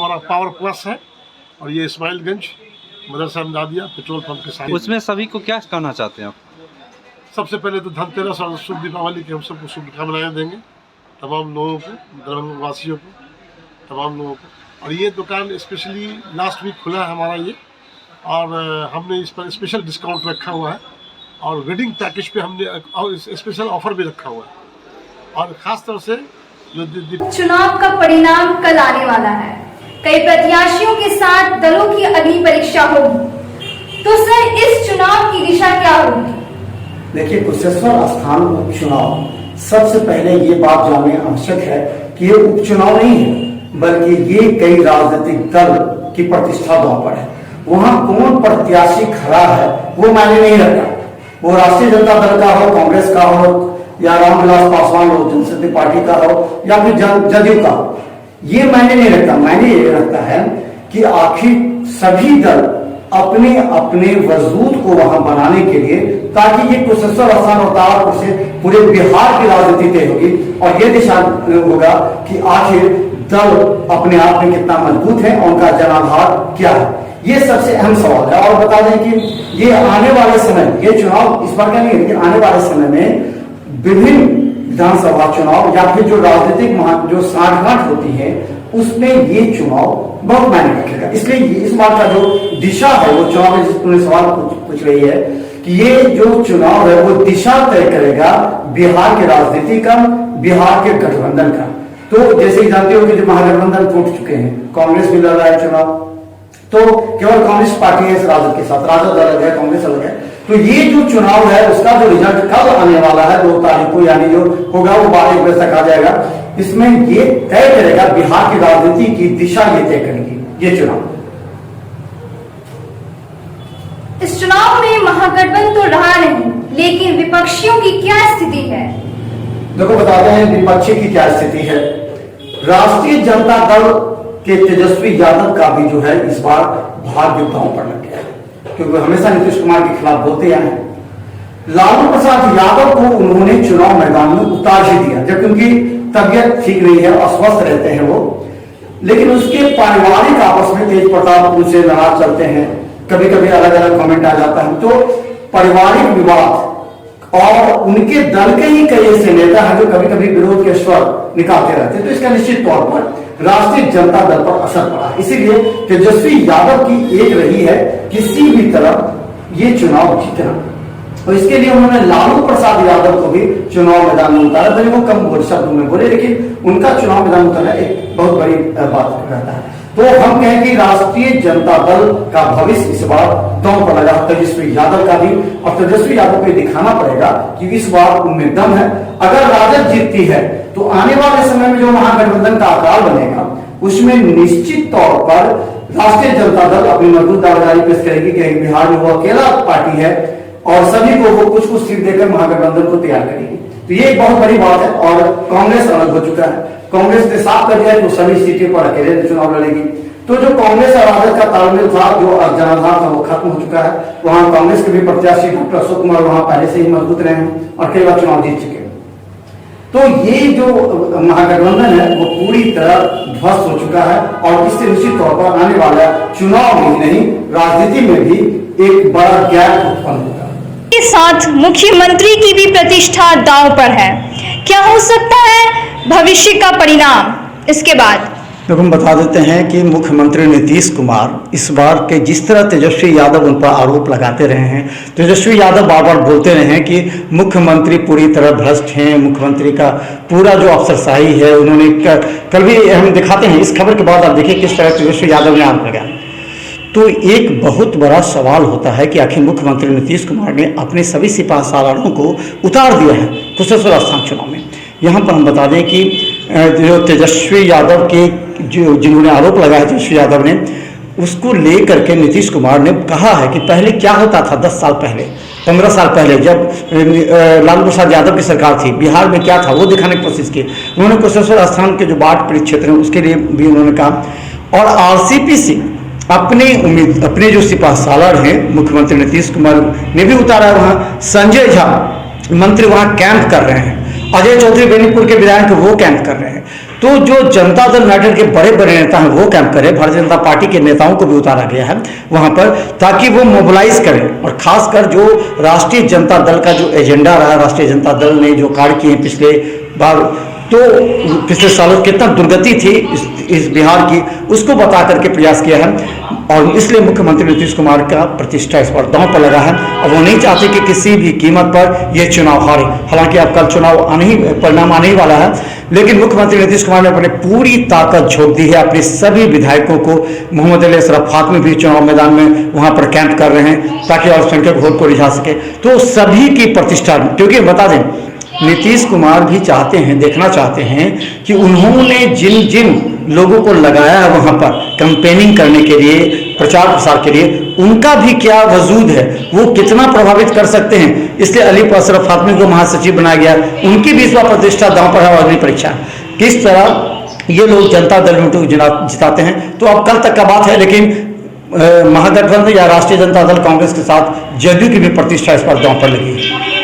हमारा power plus है और ये इस्माइलगंज मदरसा अमदादिया पेट्रोल पंप के साथ। उसमें सभी को क्या कहना चाहते हैं आप? सबसे पहले तो धनतेरस और शुभ दीपावली की हम सबको शुभकामनाएं देंगे, तमाम लोगों को, दरभंगा वासियों को, तमाम लोगों को। और ये दुकान स्पेशली लास्ट वीक खुला है हमारा ये, और हमने इस पर स्पेशल डिस्काउंट रखा हुआ है और वेडिंग पैकेज पे हमने स्पेशल ऑफर भी रखा हुआ है। और ख़ास तौर से जो चुनाव का परिणाम कल आने वाला है, कई प्रत्याशियों के साथ दलों की अग्नि परीक्षा होगी, तो सर इस चुनाव की दिशा क्या होगी? देखिए, कुशेश्वर स्थान उपचुनाव, सबसे पहले ये बात जानना आवश्यक है कि ये उपचुनाव नहीं है, बल्कि ये कई राजनीतिक दल की प्रतिष्ठा दांव पर है। वहां कौन प्रत्याशी खड़ा है वो मायने नहीं रखता, वो राष्ट्रीय जनता दल का हो, कांग्रेस का हो, या रामविलास पासवान हो, जनशक्ति पार्टी का हो, या फिर जदयू का हो, ये मायने नहीं रखता। मायने ये रखता है कि आखिर सभी दल अपने अपने वजूद को वहां बनाने के लिए, ताकि ये कुशेश्वर स्थान और तारापुर से पूरे बिहार की राजनीति तय होगी और ये दिशा होगा कि आखिर दल अपने आप में कितना मजबूत है और उनका जनाधार क्या है। ये सबसे अहम सवाल है। और बता दें कि ये आने वाले समय, ये चुनाव इस बार का नहीं है, लेकिन आने वाले समय में विभिन्न विधानसभा चुनाव या फिर जो राजनीतिक जो साठगांठ होती है उसमें ये चुनाव बहुत मायने रखेगा। इसलिए इस बार का जो दिशा है, वो चुनाव में जिस सवाल पूछ रही है कि ये जो चुनाव है वो दिशा तय करेगा बिहार की राजनीति का, बिहार के गठबंधन का। तो जैसे जानते हो कि जो महागठबंधन टूट चुके हैं, कांग्रेस भी लड़ रहा है चुनाव, तो केवल कांग्रेस पार्टी है इस राजद के साथ, राजद अलग है, कांग्रेस अलग है। तो ये जो चुनाव है उसका जो रिजल्ट कल आने वाला है 2 तारीख को, यानी जो होगा वो 12 बजे तक आ जाएगा। इसमें ये तय करेगा बिहार की राजनीति की दिशा, ये तय करेगी ये चुनाव। इस चुनाव में महागठबंधन तो रहा नहीं, लेकिन विपक्षियों की क्या स्थिति है? देखो बताते हैं विपक्षी की क्या स्थिति है। राष्ट्रीय जनता दल के तेजस्वी यादव का भी जो है इस बार भाग्य दांव पर लग गया है, क्योंकि हमेशा नीतीश कुमार के खिलाफ बोलते आए हैं। लालू प्रसाद यादव को उन्होंने चुनाव मैदान में उतार ही दिया, जबकि उनकी तबियत ठीक नहीं है, अस्वस्थ रहते हैं वो। लेकिन उसके पारिवारिक आपस में तेज प्रताप उनसे नाराज चलते हैं, कभी कभी अलग अलग कमेंट आ जाता है। तो पारिवारिक विवाद और उनके दल के ही कई ऐसे नेता हैं जो कभी कभी विरोध के स्वर निकालते रहते हैं। तो इसका निश्चित तौर पर राष्ट्रीय जनता दल पर असर पड़ा। इसीलिए तेजस्वी यादव की एक रही है किसी भी तरह ये चुनाव जीतना, और इसके लिए उन्होंने लालू प्रसाद यादव को भी चुनाव मैदान में उतारा। भले वो कम शब्दों में बोले, लेकिन उनका चुनाव मैदान उतारना एक बहुत बड़ी बात रहता है। तो हम कहें कि राष्ट्रीय जनता दल का भविष्य इस बार दांव पर लगा, तेजस्वी यादव का भी। और तेजस्वी यादव को दिखाना पड़ेगा कि इस बार उनमें दम है। अगर राजद जीतती है तो आने वाले समय में जो महागठबंधन का आकार बनेगा उसमें निश्चित तौर पर राष्ट्रीय जनता दल अपनी मजबूत दावेदारी पेश करेगी कि बिहार में वो अकेला पार्टी है और सभी को वो कुछ कुछ सीट देकर महागठबंधन को तैयार करेगी। तो ये एक बहुत बड़ी बात है। और कांग्रेस अलग हो चुका है, कांग्रेस ने साफ कर दिया कि वो सभी सीटें पर अकेले चुनाव लड़ेगी। तो जो कांग्रेस और राजद का तालमेल था, जो जनाधार था, वो खत्म हो चुका है। वहां कांग्रेस के भी प्रत्याशी डॉक्टर अशोक कुमार वहां पहले से ही मजबूत रहे हैं और कई बार चुनाव जीत चुके हैं। तो ये जो महागठबंधन है वो पूरी तरह ध्वस्त हो चुका है और इससे निश्चित तौर पर आने वाला चुनाव में ही नहीं, राजनीति में भी एक बड़ा गैप उत्पन्न होगा। के साथ मुख्यमंत्री की भी प्रतिष्ठा दांव पर है। क्या हो सकता है भविष्य का परिणाम? इसके बाद तो हम बता देते हैं कि मुख्यमंत्री नीतीश कुमार इस बार के जिस तरह तेजस्वी यादव उन पर आरोप लगाते रहे हैं, तेजस्वी यादव बार बार बोलते रहे हैं कि मुख्यमंत्री पूरी तरह भ्रष्ट हैं, मुख्यमंत्री का पूरा जो अफसरशाही है उन्होंने कल भी हम दिखाते हैं। इस खबर के बाद आप देखिए किस तरह तेजस्वी यादव ने आरोप लगाया। तो एक बहुत बड़ा सवाल होता है कि आखिर मुख्यमंत्री नीतीश कुमार ने अपने सभी सिपह सालारों को उतार दिया है कुशेश्वर स्थान चुनाव में। यहाँ पर हम बता दें कि जो तेजस्वी यादव के जिन्होंने आरोप लगाया तेजस्वी यादव ने, उसको लेकर के नीतीश कुमार ने कहा है कि पहले क्या होता था 10 साल पहले, 15 साल पहले जब लालू प्रसाद यादव की सरकार थी, बिहार में क्या था वो दिखाने की कोशिश की। उन्होंने कुशेश्वर स्थान के जो बाढ़ पीड़ित क्षेत्र हैं उसके लिए भी उन्होंने कहा। और आरसीपी से अपने जो सिपह सालार हैं मुख्यमंत्री नीतीश कुमार ने भी उतारा है। वहाँ संजय झा मंत्री वहाँ कैंप कर रहे हैं अजय चौधरी बेनीपुर के विधायक वो कैंप कर रहे हैं, तो जो जनता दल यूनाइटेड के बड़े बड़े नेता हैं वो कैंप करें। भारतीय जनता पार्टी के नेताओं को भी उतारा गया है वहां पर, ताकि वो मोबिलाइज करें। और खासकर जो राष्ट्रीय जनता दल का जो एजेंडा रहा, राष्ट्रीय जनता दल ने जो कार्य किए पिछले बार, तो पिछले सालों कितना दुर्गति थी इस बिहार की, उसको बता करके प्रयास किया है। और इसलिए मुख्यमंत्री नीतीश कुमार का प्रतिष्ठा इस पर दांव पर लगा है और वो नहीं चाहते कि किसी भी कीमत पर ये चुनाव हारे। हालांकि अब कल चुनाव परिणाम आने ही वाला है, लेकिन मुख्यमंत्री नीतीश कुमार ने अपनी पूरी ताकत झोंक दी है। अपने सभी विधायकों को, मोहम्मद अली असरफ फातमी भी चुनाव मैदान में वहां पर कैंप कर रहे हैं ताकि अल्पसंख्यक वोट को रिझा सके। तो सभी की प्रतिष्ठा, क्योंकि बता दें नीतीश कुमार भी चाहते हैं, देखना चाहते हैं कि उन्होंने जिन जिन लोगों को लगाया है वहां पर कैंपेनिंग करने के लिए, प्रचार प्रसार के लिए, उनका भी क्या वजूद है, वो कितना प्रभावित कर सकते हैं। इसलिए अली असरफ फातमी को महासचिव बनाया गया, उनकी भी इस बार प्रतिष्ठा दांव पर है। और अगली परीक्षा किस तरह ये लोग जनता दल में जिताते हैं, तो अब कल तक का बात है। लेकिन महागठबंधन या राष्ट्रीय जनता दल कांग्रेस के साथ जदयू की भी प्रतिष्ठा इस पर दांव पर लगी है।